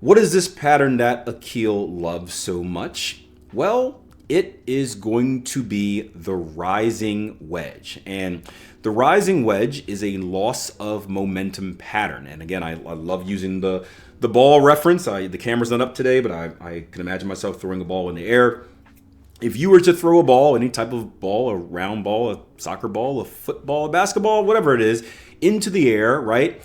What is this pattern that Akil loves so much? Well, it is going to be the rising wedge. And the rising wedge is a loss of momentum pattern. And again, I love using the ball reference. The camera's not up today, but I can imagine myself throwing a ball in the air. If you were to throw a ball, any type of ball, a round ball, a soccer ball, a football, a basketball, whatever it is, into the air, right?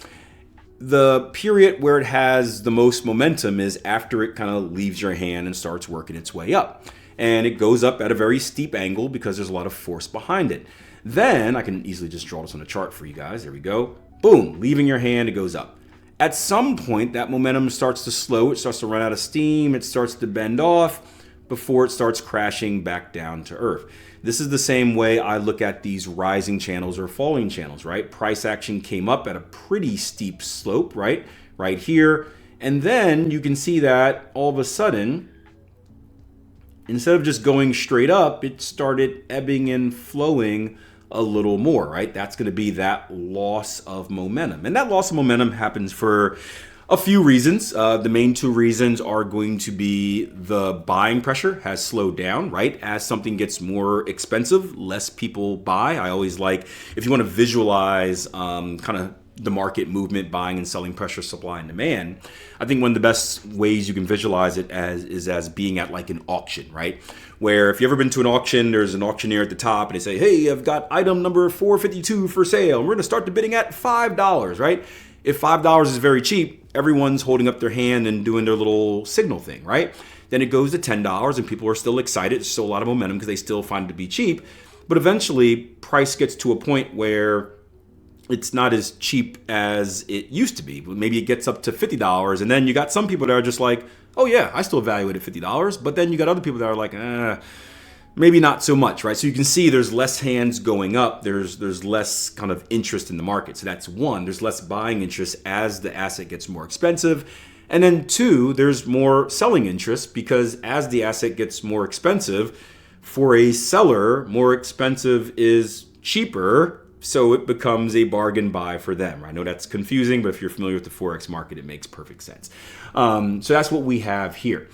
The period where it has the most momentum is after it kind of leaves your hand and starts working its way up. And it goes up at a very steep angle because there's a lot of force behind it. Then I can easily just draw this on a chart for you guys. There we go. Boom, leaving your hand, it goes up. At some point, that momentum starts to slow. It starts to run out of steam. It starts to bend off before it starts crashing back down to earth. This is the same way I look at these rising channels or falling channels, right? Price action came up at a pretty steep slope, right? Right here. And then you can see that all of a sudden, instead of just going straight up, it started ebbing and flowing a little more, right? That's going to be that loss of momentum. And that loss of momentum happens for a few reasons. The main two reasons are going to be the buying pressure has slowed down, right? As something gets more expensive, less people buy. I always like, if you want to visualize kind of the market movement, buying and selling pressure, supply and demand, I think one of the best ways you can visualize it as being at like an auction, right? Where if you've ever been to an auction, there's an auctioneer at the top and they say, hey, I've got item number 452 for sale. And we're going to start the bidding at $5, right? If $5 is very cheap, everyone's holding up their hand and doing their little signal thing, right? Then it goes to $10 and people are still excited. There's still a lot of momentum because they still find it to be cheap. But eventually, price gets to a point where it's not as cheap as it used to be. Maybe it gets up to $50. And then you got some people that are just like, oh yeah, I still evaluate at $50. But then you got other people that are like, maybe not so much, right? So you can see there's less hands going up. There's less kind of interest in the market. So that's one, there's less buying interest as the asset gets more expensive. And then two, there's more selling interest because as the asset gets more expensive, for a seller, more expensive is cheaper. So it becomes a bargain buy for them. I know that's confusing, but if you're familiar with the Forex market, it makes perfect sense. So that's what we have here.